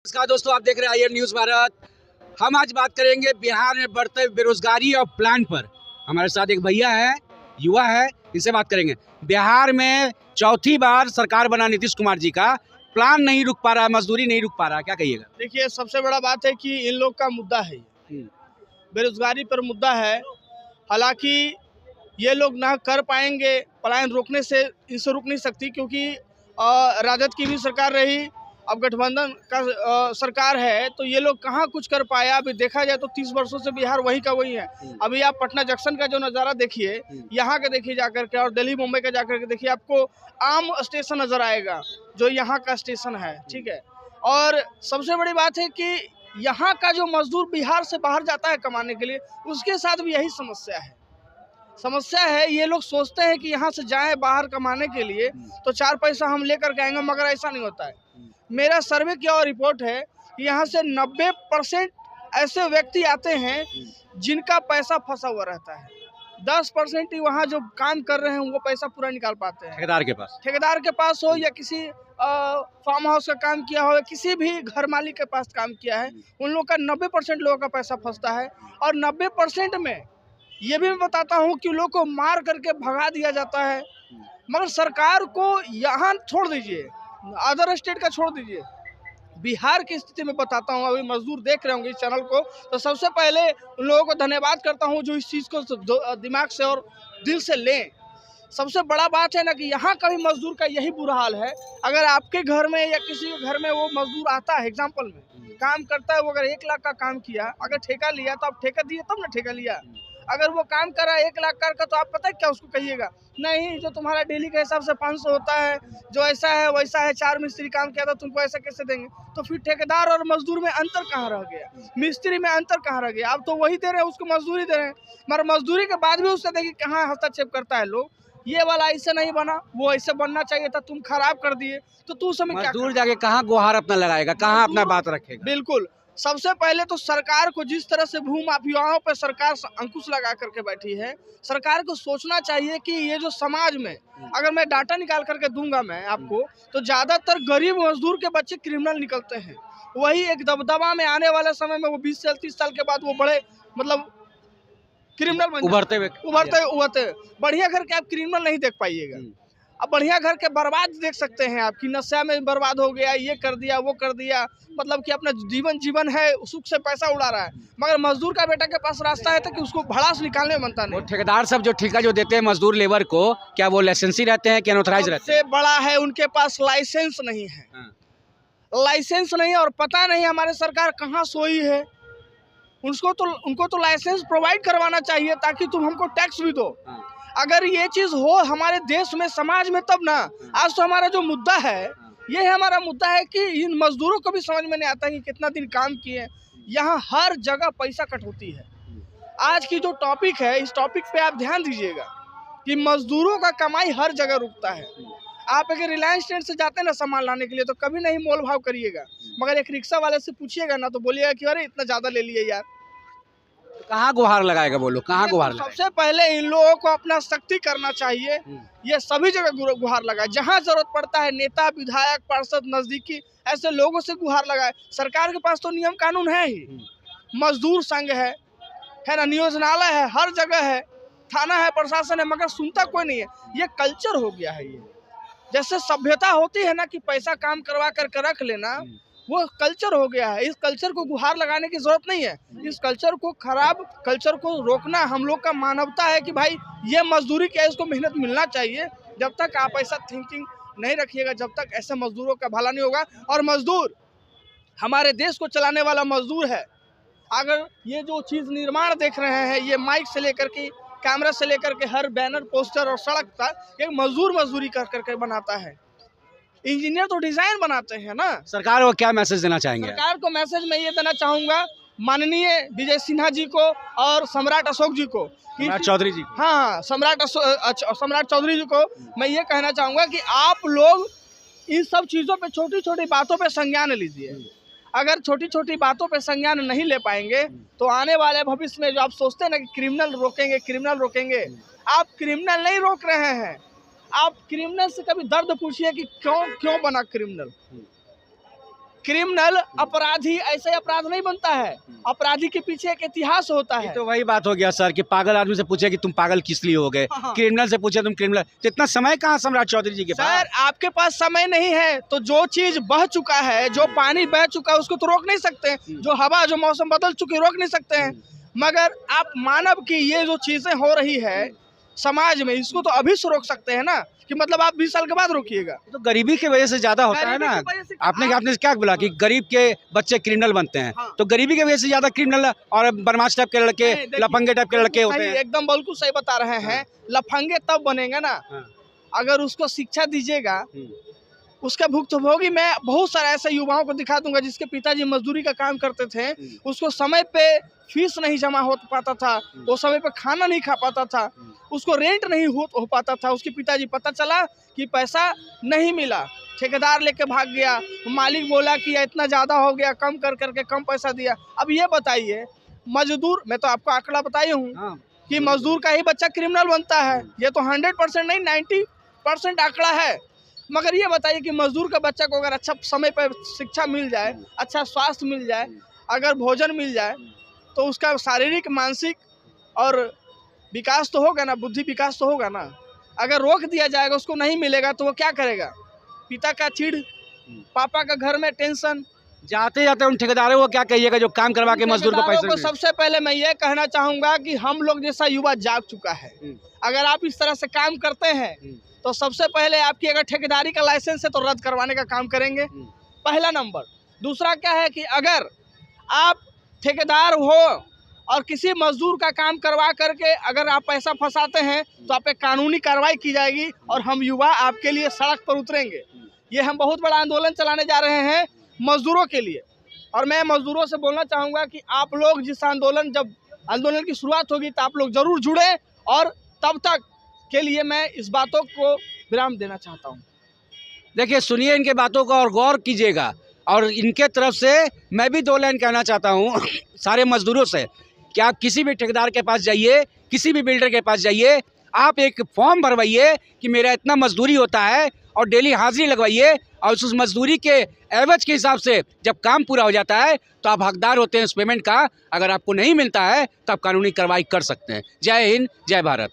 नमस्कार दोस्तों, आप देख रहे हैं IAN न्यूज़ भारत। हम आज बात करेंगे बिहार में बढ़ते बेरोजगारी और प्लान पर। हमारे साथ एक भैया है, युवा है, इनसे बात करेंगे। बिहार में चौथी बार सरकार बना नीतीश कुमार जी का, प्लान नहीं रुक पा रहा, मजदूरी नहीं रुक पा रहा, क्या कहिएगा? देखिए, सबसे बड़ा बात है कि इन लोग का मुद्दा है, बेरोजगारी पर मुद्दा है। हालांकि ये लोग ना कर पाएंगे, पलायन रोकने से इनसे रुक नहीं सकती, क्योंकि राजद की भी सरकार रही, अब गठबंधन का सरकार है, तो ये लोग कहाँ कुछ कर पाया। अभी देखा जाए तो 30 वर्षों से बिहार वही का वही है। अभी आप पटना जंक्शन का जो नज़ारा देखिए, यहाँ का देखिए जाकर के, और दिल्ली मुंबई का जाकर के देखिए, आपको आम स्टेशन नज़र आएगा जो यहाँ का स्टेशन है, ठीक है। और सबसे बड़ी बात है कि यहाँ का जो मजदूर बिहार से बाहर जाता है कमाने के लिए, उसके साथ भी यही समस्या है। ये लोग सोचते हैं कि यहाँ से जाएं बाहर कमाने के लिए तो 4 पैसा हम लेकर के आएंगे, मगर ऐसा नहीं होता है। मेरा सर्वे किया और रिपोर्ट है कि यहाँ से 90% ऐसे व्यक्ति आते हैं जिनका पैसा फंसा हुआ रहता है। 10% ही वहाँ जो काम कर रहे हैं वो पैसा पूरा निकाल पाते हैं। ठेकेदार के पास हो, या किसी फार्म हाउस का काम किया हो, या किसी भी घर मालिक के पास काम किया है, उन लोग का 90% लोगों का पैसा फंसता है। और 90% में ये भी मैं बताता हूँ कि लोग को मार करके भगा दिया जाता है। मगर सरकार को यहाँ छोड़ दीजिए, अदर स्टेट का छोड़ दीजिए, बिहार की स्थिति में बताता हूँ। अभी मजदूर देख रहे होंगे इस चैनल को, तो सबसे पहले उन लोगों को धन्यवाद करता हूँ जो इस चीज़ को दिमाग से और दिल से लें। सबसे बड़ा बात है ना कि यहाँ का भी मजदूर का यही बुरा हाल है। अगर आपके घर में या किसी के घर में वो मजदूर आता है, एग्जाम्पल में काम करता है, वो अगर 1 लाख का काम किया, अगर ठेका लिया तो आप ठेका दिए तब ना ठेका लिया। अगर वो काम कर रहा है 1 लाख का, तो आप पता है क्या उसको कहिएगा? नहीं, जो तुम्हारा डेली के हिसाब से 500 होता है, जो ऐसा है वैसा है, 4 मिस्त्री काम किया था, तुमको ऐसा कैसे देंगे? तो फिर ठेकेदार और मजदूर में अंतर कहाँ रह गया? मिस्त्री में अंतर कहाँ रह गया? आप तो वही दे रहे हैं, उसको मजदूरी दे रहे हैं, मगर मजदूरी के बाद भी उससे देखिए कहाँ हस्तक्षेप करता है लोग। ये वाला ऐसे नहीं बना, वो ऐसे बनना चाहिए था, तुम खराब कर दिए, तो तू समय क्या मजदूर जाके कहाँ गुहार अपना लगाएगा, कहाँ अपना बात रखेगा? बिल्कुल। सबसे पहले तो सरकार को, जिस तरह से भू माफियाओं पर सरकार अंकुश लगा करके बैठी है, सरकार को सोचना चाहिए कि ये जो समाज में, अगर मैं डाटा निकाल करके दूंगा मैं आपको, तो ज्यादातर गरीब मजदूर के बच्चे क्रिमिनल निकलते हैं। वही एक दबदबा में आने वाले समय में वो 20 से 30 साल के बाद वो बड़े मतलब क्रिमिनल उभरते बढ़िया घर के आप क्रिमिनल नहीं देख पाइएगा। अब बढ़िया घर के बर्बाद देख सकते हैं आप, कि नशा में बर्बाद हो गया, ये कर दिया, वो कर दिया, मतलब कि अपना जीवन है, सुख से पैसा उड़ा रहा है। मगर मजदूर का बेटा के पास रास्ता है तो कि उसको भड़ास निकालने में बनता नहीं। ठेकेदार सब जो ठेका जो देते हैं मजदूर लेबर को, क्या वो लाइसेंसी रहते हैं कि अनऑथराइज रहते हैं? सबसे बड़ा है उनके पास लाइसेंस नहीं है। लाइसेंस नहीं, और पता नहीं हमारे सरकार कहाँ सोई है। उनको तो लाइसेंस प्रोवाइड करवाना चाहिए, ताकि तुम हमको टैक्स भी दो। अगर ये चीज हो हमारे देश में, समाज में, तब ना। आज तो हमारा जो मुद्दा है, ये हमारा मुद्दा है कि इन मजदूरों को भी समझ में नहीं आता कि कितना दिन काम किए। यहाँ हर जगह पैसा कटौती है। आज की जो टॉपिक है, इस टॉपिक पे आप ध्यान दीजिएगा कि मजदूरों का कमाई हर जगह रुकता है। आप अगर रिलायंस ट्रेंड से जाते हैं ना सामान लाने के लिए, तो कभी नहीं मोल भाव करिएगा, मगर एक रिक्शा वाले से पूछिएगा ना, तो बोलिएगा कि अरे इतना ज्यादा ले लिए यार। कहाँ गुहार लगाएगा वो लोग, कहाँ गुहार लगाएगा? सबसे पहले इन लोगों को अपना सख्ती करना चाहिए। ये सभी जगह गुहार लगाए, जहाँ जरूरत पड़ता है, नेता, विधायक, पार्षद, नजदीकी ऐसे लोगों से गुहार लगाए। सरकार के पास तो नियम कानून है ही, मजदूर संघ है ना, नियोजनालय है, हर जगह है, थाना है, प्रशासन है, मगर सुनता कोई नहीं है। ये कल्चर हो गया है। ये जैसे सभ्यता होती है ना कि पैसा काम करवा करके रख लेना, वो कल्चर हो गया है। इस कल्चर को गुहार लगाने की जरूरत नहीं है। इस कल्चर को, खराब कल्चर को रोकना हम लोग का मानवता है कि भाई ये मजदूरी क्या है, इसको मेहनत मिलना चाहिए। जब तक आप ऐसा थिंकिंग नहीं रखिएगा, जब तक ऐसे मजदूरों का भला नहीं होगा। और मजदूर हमारे देश को चलाने वाला मजदूर है। अगर ये जो चीज़ निर्माण देख रहे हैं, ये माइक से लेकर के, कैमरा से लेकर के, हर बैनर, पोस्टर और सड़क तक एक मजदूर मजदूरी कर करके बनाता है। इंजीनियर तो डिजाइन बनाते हैं ना। सरकार को क्या मैसेज देना चाहेंगे? सरकार को मैसेज मैं ये देना चाहूंगा, माननीय विजय सिन्हा जी को और सम्राट अशोक जी को, चौधरी जी, हाँ, सम्राट चौधरी जी को मैं ये कहना चाहूंगा कि आप लोग इन सब चीजों पे, छोटी छोटी बातों पे संज्ञान लीजिए। अगर छोटी छोटी बातों पे संज्ञान नहीं ले पाएंगे, तो आने वाले भविष्य में जो आप सोचते हैं ना कि क्रिमिनल रोकेंगे, आप क्रिमिनल नहीं रोक रहे हैं। आप क्रिमिनल से कभी दर्द पूछिए कि क्यों बना क्रिमिनल। क्रिमिनल अपराधी ऐसे अपराध नहीं बनता है, अपराधी के पीछे एक इतिहास होता है। तो वही बात हो गया सर कि पागल आदमी से पूछे कि तुम पागल किस लिए हो गए, हाँ। क्रिमिनल से पूछे तुम क्रिमिनल, तो इतना समय कहाँ सम्राट चौधरी जी के पास? सर आपके पास समय नहीं है तो जो चीज बह चुका है, जो पानी बह चुका है उसको तो रोक नहीं सकते, जो हवा जो मौसम बदल चुकी रोक नहीं सकते हैं, मगर आप मानव की ये जो चीजें हो रही है समाज में इसको तो अभी से रोक सकते हैं ना, कि मतलब आप 20 साल के बाद रोकिएगा। तो गरीबी की वजह से ज्यादा होता है गरीबी ना। की वजह से आपने क्या बोला कि गरीब के बच्चे क्रिमिनल बनते हैं, हाँ। तो गरीबी की वजह से ज्यादा क्रिमिनल और बदमाश टाइप के लड़के, नहीं, देखिए, लफंगे टाइप के लड़के होते सही, हैं। एकदम बिल्कुल सही बता रहे हैं। लफंगे तब बनेगा ना हाँ। अगर उसको शिक्षा दीजिएगा, उसका भुक्तभोगी मैं बहुत सारे ऐसे युवाओं को दिखा दूंगा जिसके पिताजी मजदूरी का काम करते थे, उसको समय पे फीस नहीं जमा हो पाता था, वो समय पे खाना नहीं खा पाता था, उसको रेंट नहीं हो पाता था, उसके पिताजी पता चला कि पैसा नहीं मिला, ठेकेदार लेके भाग गया, मालिक बोला कि इतना ज़्यादा हो गया, कम कर करके कम पैसा दिया। अब ये बताइए मजदूर, मैं तो आपको आंकड़ा बताई हूँ हाँ। कि मजदूर का ही बच्चा क्रिमिनल बनता है, ये तो 100% नहीं 90% आंकड़ा है। मगर ये बताइए कि मजदूर का बच्चा को अगर अच्छा समय पर शिक्षा मिल जाए, अच्छा स्वास्थ्य मिल जाए, अगर भोजन मिल जाए, तो उसका शारीरिक मानसिक और विकास तो होगा ना, बुद्धि विकास तो होगा ना। अगर रोक दिया जाएगा, उसको नहीं मिलेगा तो वो क्या करेगा? पिता का चिढ़, पापा का घर में टेंशन। जाते जाते उन ठेकेदारों को क्या कहिएगा जो काम करवा के मजदूर को पैसे को दें? सबसे पहले मैं ये कहना चाहूँगा कि हम लोग जैसा युवा जाग चुका है, अगर आप इस तरह से काम करते हैं तो सबसे पहले आपकी अगर ठेकेदारी का लाइसेंस है तो रद्द करवाने का काम करेंगे, पहला नंबर। दूसरा क्या है कि अगर आप ठेकेदार हो और किसी मजदूर का काम करवा करके अगर आप पैसा फंसाते हैं तो आप पे कानूनी कार्रवाई की जाएगी और हम युवा आपके लिए सड़क पर उतरेंगे। ये हम बहुत बड़ा आंदोलन चलाने जा रहे हैं मजदूरों के लिए, और मैं मजदूरों से बोलना चाहूँगा कि आप लोग जब आंदोलन की शुरुआत होगी तो आप लोग ज़रूर जुड़ें, और तब तक के लिए मैं इस बातों को विराम देना चाहता हूँ। देखिए, सुनिए इनके बातों को और गौर कीजिएगा, और इनके तरफ से मैं भी 2 लाइन कहना चाहता हूँ सारे मजदूरों से कि आप किसी भी ठेकेदार के पास जाइए, किसी भी बिल्डर के पास जाइए, आप एक फॉर्म भरवाइए कि मेरा इतना मजदूरी होता है और डेली हाजिरी लगवाइए, और उस मजदूरी के एवज के हिसाब से जब काम पूरा हो जाता है तो आप हकदार होते हैं उस पेमेंट का। अगर आपको नहीं मिलता है तो आप कानूनी कार्रवाई कर सकते हैं। जय हिंद, जय भारत।